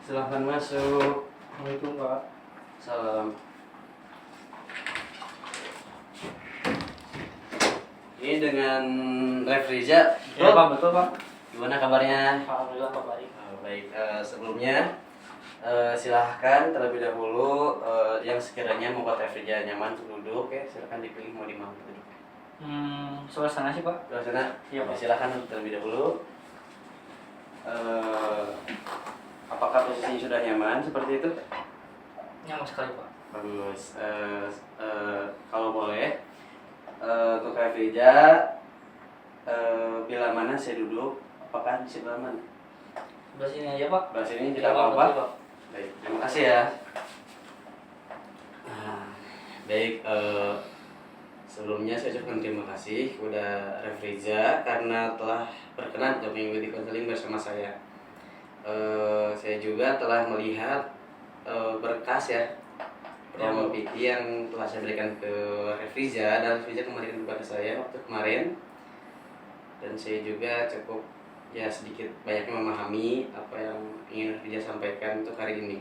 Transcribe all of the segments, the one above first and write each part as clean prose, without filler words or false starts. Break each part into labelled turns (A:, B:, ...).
A: Silahkan masuk.
B: Assalamualaikum Pak.
A: Salam. Ini dengan Refriza.
B: Ya Pak, betul Pak.
A: Gimana kabarnya?
B: Alhamdulillah Pak baik.
A: Baik, sebelumnya silahkan terlebih dahulu yang sekiranya membuat Refriza nyaman untuk duduk ya, silahkan dipilih mau di mana duduk.
B: Suasana sih Pak.
A: Suasana?
B: Iya, Pak.
A: Silahkan terlebih dahulu. Apakah posisinya sudah nyaman seperti itu?
B: Nyaman sekali Pak.
A: Bagus. Kalau boleh, untuk Refriza, bila mana saya duduk, apakah di sebelah mana?
B: Sebelah sini aja Pak.
A: Sebelah sini
B: Ya,
A: tidak
B: Pak,
A: apa-apa.
B: betul, Pak.
A: Baik, terima kasih ya. Baik, sebelumnya saya ucapkan terima kasih kepada Refriza karena telah berkenan untuk mengikuti konseling bersama saya. Saya juga telah melihat berkas ya promo PT yang telah saya berikan ke Refriza dan Refriza kembalikan kepada saya waktu kemarin, dan saya juga cukup ya sedikit banyaknya memahami apa yang ingin Refriza sampaikan untuk hari ini.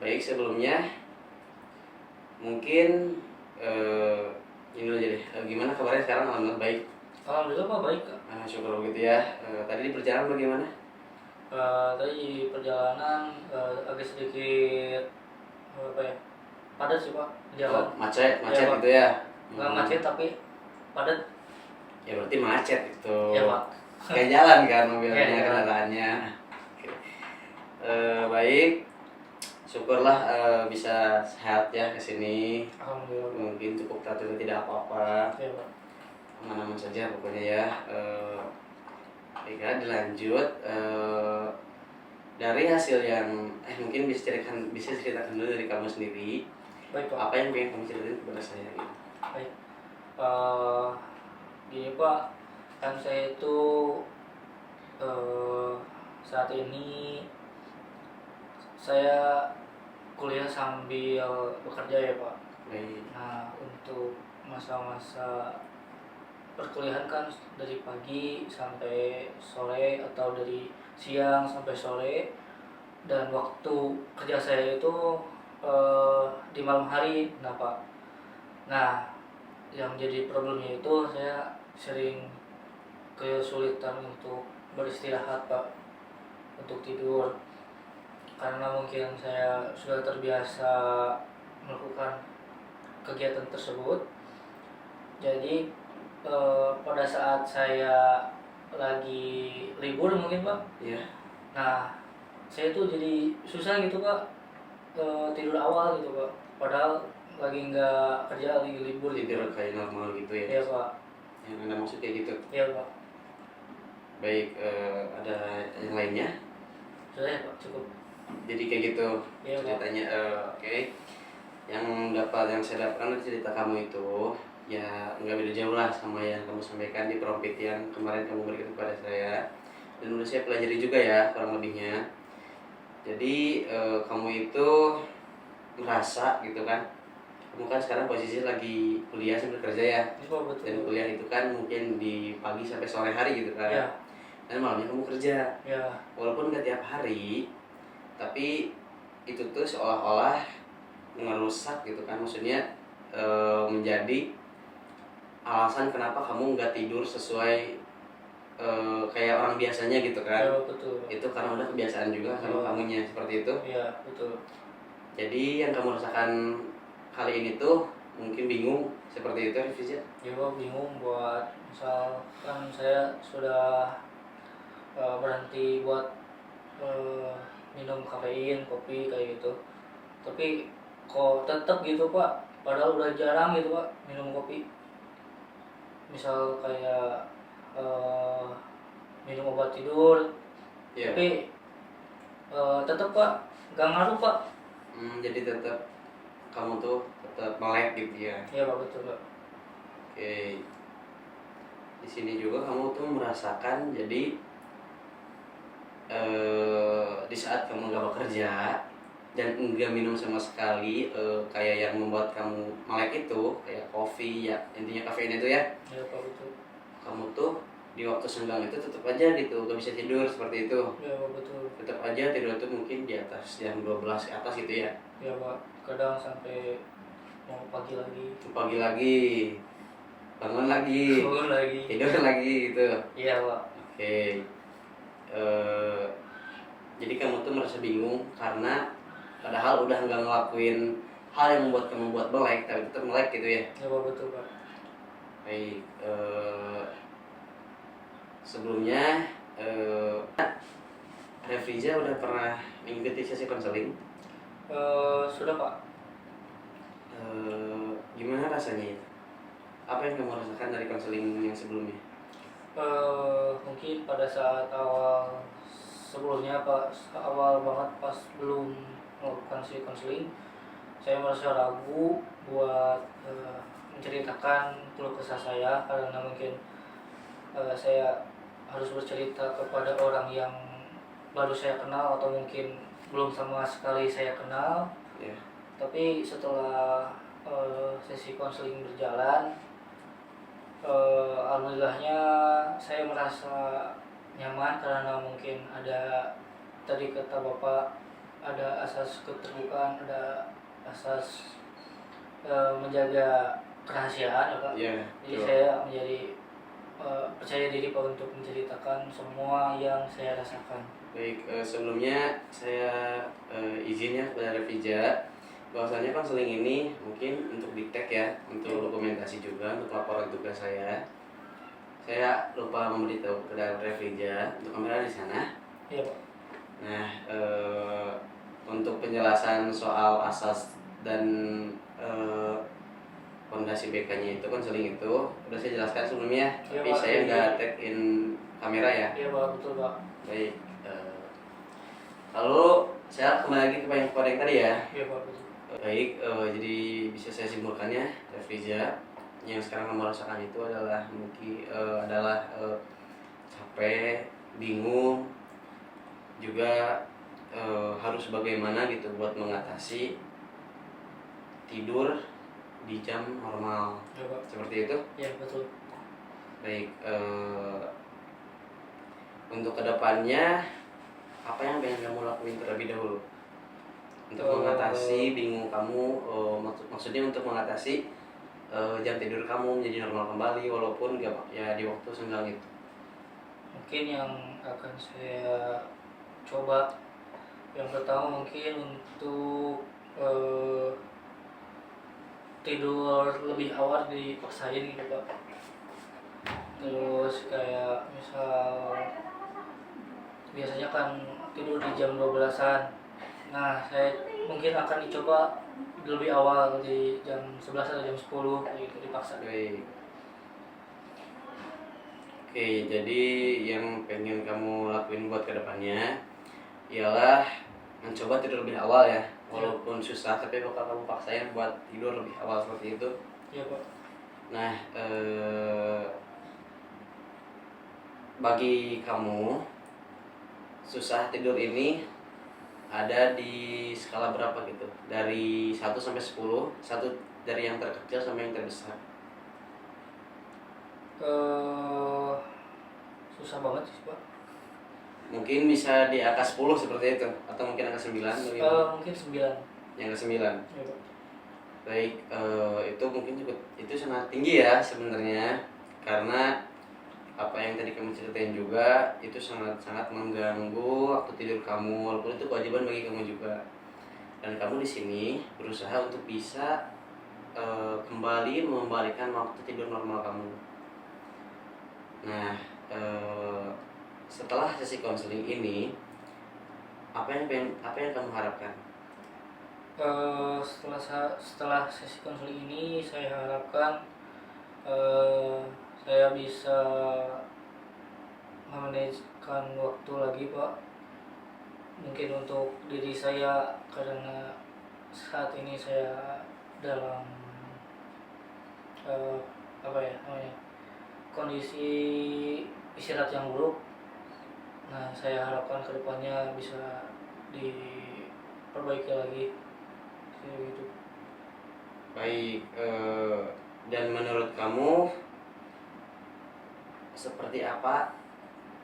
A: Baik, sebelumnya mungkin ini dulu aja deh. Gimana kabarnya sekarang? Alhamdulillah baik.
B: Alhamdulillah Pak baik Kak.
A: Syukur begitu ya. Tadi di perjalanan bagaimana?
B: Tadi perjalanan agak sedikit apa ya? Padat sih Pak jalan.
A: Macet
B: Ya, Pak.
A: gitu ya.
B: Nggak macet tapi padat.
A: Ya berarti macet itu.
B: Ya Pak.
A: Kayak jalan kan mobilnya,
B: Ya,
A: kendaraannya. Oke. Baik. Syukurlah bisa sehat ya ke sini.
B: Alhamdulillah Pak.
A: Mungkin cukup tertutup tidak apa-apa.
B: Ya Pak.
A: Aman-aman saja pokoknya ya. Baik ya, dilanjut dari hasil yang mungkin bisa ceritakan dulu dari kamu sendiri.
B: Baik Pak.
A: Apa yang pengen kamu ceritain kepada saya gitu?
B: Baik. Gini Pak, kan saya itu saat ini saya kuliah sambil bekerja ya Pak.
A: Baik.
B: Nah untuk masa-masa perkuliahan kan dari pagi sampai sore atau dari siang sampai sore, dan waktu kerja saya itu di malam hari. Nah Pak, nah yang jadi problemnya itu saya sering kesulitan untuk beristirahat Pak, untuk tidur, karena mungkin saya sudah terbiasa melakukan kegiatan tersebut. Jadi pada saat saya lagi libur mungkin Pak,
A: Iya.
B: nah saya tuh jadi susah gitu Pak tidur awal gitu Pak, padahal lagi nggak kerja, lagi libur gitu.
A: Tidur kayak normal gitu ya.
B: Iya Pak.
A: Yang Anda maksud kayak gitu.
B: Iya Pak.
A: Baik, ada yang lainnya?
B: Sudah ya Pak, cukup.
A: Jadi kayak gitu
B: Iya, Pak.
A: ceritanya. Oke. Yang saya dapatkan dari cerita kamu itu ya nggak beda jauh lah sama yang kamu sampaikan di profit yang kemarin kamu berikan kepada saya, dan udah saya pelajari juga ya kurang lebihnya. Jadi kamu itu merasa gitu kan, kamu kan sekarang posisi lagi kuliah sambil kerja ya,
B: Iya Pak, betul.
A: dan kuliah itu kan mungkin di pagi sampai sore hari gitu kan.
B: Iya.
A: Dan malamnya kamu kerja.
B: Iya.
A: Walaupun nggak tiap hari, tapi itu tuh seolah-olah ngerusak gitu kan, maksudnya menjadi alasan kenapa kamu nggak tidur sesuai kayak orang biasanya gitu kan.
B: Iya betul.
A: Itu karena udah kebiasaan juga sama kamunya seperti itu.
B: Iya betul.
A: Jadi yang kamu rasakan kali ini tuh mungkin bingung seperti itu, Refriza?
B: Ya Pak, bingung buat misalkan saya sudah berhenti buat minum kafein, kopi kayak gitu, tapi kok tetap gitu Pak, padahal udah jarang gitu Pak minum kopi. Misal kayak minum obat tidur,
A: Iya.
B: tapi tetap Pak gak ngaruh Pak.
A: Jadi tetap kamu tuh tetap melek gitu ya.
B: Iya Pak, betul Pak.
A: Oke. Di sini juga kamu tuh merasakan jadi di saat kamu gak bekerja dan enggak minum sama sekali kayak yang membuat kamu melek itu kayak kopi ya, intinya kafein itu ya.
B: Iya Pak, betul.
A: Kamu tuh di waktu senggang itu tetap aja gitu gak bisa tidur seperti itu.
B: Ya Pak, betul.
A: Tetap aja tidur itu mungkin di atas jam 12 ke atas gitu ya.
B: Ya Pak, kadang sampai mau pagi lagi.
A: Pagi lagi, bangun lagi,
B: Bangun lagi.
A: tidur lagi gitu.
B: Iya Pak.
A: Oke. Eh, jadi kamu tuh merasa bingung karena padahal udah nggak ngelakuin hal yang membuat kamu buat melek tapi tetap melek gitu ya.
B: Ya Pak, betul Pak.
A: Baik. Sebelumnya Refriza udah pernah mengikuti sesi konseling.
B: Sudah Pak.
A: Gimana rasanya itu? Apa yang kamu rasakan dari konseling yang sebelumnya?
B: Mungkin pada saat awal sebelumnya Pak, awal banget pas belum melakukan si konseling, saya merasa ragu buat menceritakan keluh kesah saya karena mungkin saya harus bercerita kepada orang yang baru saya kenal atau mungkin belum sama sekali saya kenal.
A: Ya.
B: Tapi setelah sesi konseling berjalan, alhamdulillahnya saya merasa nyaman karena mungkin ada tadi kata Bapak, ada asas keterbukaan, ada asas menjaga kerahasiaan ya Pak.
A: Iya.
B: Jadi
A: Betul.
B: saya menjadi percaya diri Pak untuk menceritakan semua yang saya rasakan.
A: Baik, sebelumnya saya izin ya kepada Revija bahwasanya konseling ini mungkin untuk di-tag ya, untuk dokumentasi juga, untuk laporan tugas saya. Saya lupa memberitahu kepada Revija untuk kamera di sana.
B: Iya Pak.
A: Nah, untuk penjelasan soal asas dan fondasi BK-nya itu konseling itu udah saya jelaskan sebelumnya,
B: Iya,
A: tapi
B: Pak.
A: saya nggak tag in kamera ya.
B: Iya Pak, betul Pak.
A: Baik. Lalu saya kembali lagi ke poin yang tadi ya.
B: Iya Pak, betul.
A: Baik, jadi bisa saya simpulkannya, Revija, yang sekarang kamu rasakan itu adalah mungkin capek, bingung, juga harus bagaimana gitu buat mengatasi tidur di jam normal.
B: Iya Pak.
A: Seperti itu.
B: Iya betul.
A: Baik, untuk kedepannya apa yang pengen kamu lakuin terlebih dahulu untuk mengatasi bingung kamu, maksudnya untuk mengatasi jam tidur kamu menjadi normal kembali walaupun gak ya di waktu senggang itu.
B: Mungkin yang akan saya coba yang pertama mungkin untuk tidur lebih awal dipaksain gitu Pak. Terus kayak misal biasanya kan tidur di jam 12-an. Nah, saya mungkin akan dicoba lebih awal di jam 11 atau jam 10 gitu dipaksa.
A: Baik. Oke, jadi yang pengen kamu lakuin buat kedepannya ialah mencoba tidur lebih awal ya, walaupun susah tapi bakal kamu paksain buat tidur lebih awal seperti itu.
B: Iya Pak.
A: Nah, bagi kamu susah tidur ini ada di skala berapa gitu? Dari 1 sampai 10, 1 dari yang terkecil sampai yang terbesar.
B: Susah banget sih Pak.
A: Mungkin bisa di angka 10 seperti itu atau mungkin angka 9 bagaimana?
B: Mungkin 9.
A: Yang ke 9.
B: Iya Pak.
A: Baik, itu mungkin cukup, itu sangat tinggi ya sebenarnya, karena apa yang tadi kamu ceritain juga itu sangat-sangat mengganggu waktu tidur kamu, walaupun itu kewajiban bagi kamu juga. Dan kamu di sini berusaha untuk bisa kembali mengembalikan waktu tidur normal kamu. Nah, setelah sesi konseling ini apa yang kamu harapkan?
B: Setelah sesi konseling ini saya harapkan saya bisa manajekan waktu lagi Pak, mungkin untuk diri saya karena saat ini saya dalam kondisi istirahat yang buruk. Nah, saya harapkan kedepannya bisa diperbaiki lagi kayak gitu.
A: Baik, dan menurut kamu seperti apa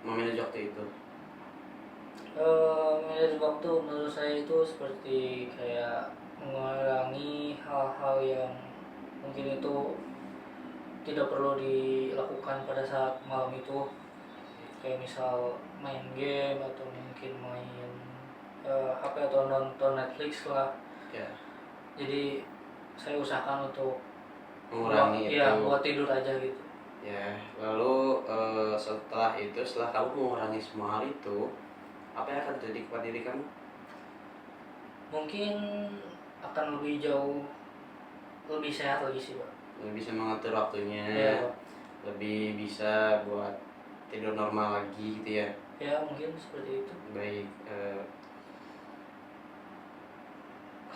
A: memanage waktu itu?
B: Manage waktu menurut saya itu seperti kayak mengurangi hal-hal yang mungkin itu tidak perlu dilakukan pada saat malam itu, kayak misal main game atau mungkin main HP atau nonton Netflix lah.
A: Ya,
B: Jadi saya usahakan untuk
A: mengurangi
B: ya
A: itu.
B: buat tidur aja gitu.
A: Ya, lalu setelah kamu mengurangi semua hal itu, apa yang akan terjadi kepada diri kamu?
B: Mungkin akan lebih jauh, lebih sehat lagi sih Pak.
A: Lebih bisa mengatur waktunya,
B: Ya Pak.
A: lebih bisa buat tidur normal lagi gitu ya.
B: Ya mungkin seperti itu.
A: Baik,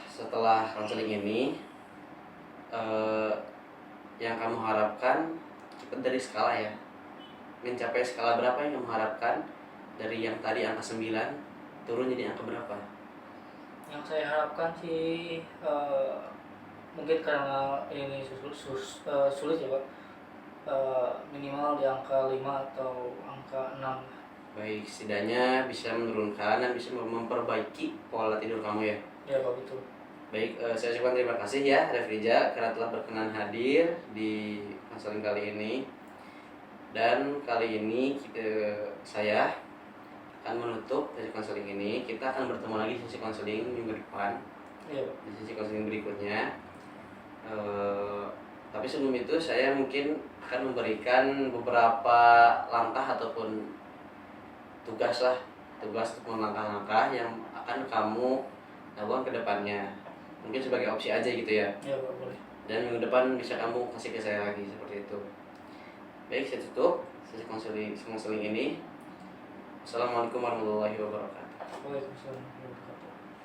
A: setelah konseling ini, eh, yang kamu harapkan, kita dari skala ya, mencapai skala berapa yang kamu harapkan dari yang tadi angka 9 turun jadi angka berapa?
B: Yang saya harapkan sih mungkin karena ini sulit ya Pak. Minimal di angka 5 atau angka 6.
A: Baik, setidaknya bisa menurunkan dan bisa memperbaiki pola tidur kamu ya.
B: Ya Pak, betul.
A: Baik, saya ucapkan terima kasih ya Refrija karena telah berkenan hadir di konseling kali ini. Dan kali ini saya akan menutup sesi konseling ini. Kita akan bertemu lagi di sesi konseling minggu depan.
B: Iya Pak.
A: Di sesi konseling berikutnya. Tapi sebelum itu saya mungkin akan memberikan beberapa langkah ataupun tugas ataupun langkah-langkah yang akan kamu lakukan ke depannya. Mungkin sebagai opsi aja gitu ya.
B: Iya Pak, boleh.
A: Dan minggu depan bisa kamu kasih ke saya lagi seperti itu. Baik, saya tutup sesi konseling ini. Assalamualaikum warahmatullahi wabarakatuh.
B: Waalaikumsalam warahmatullahi wabarakatuh.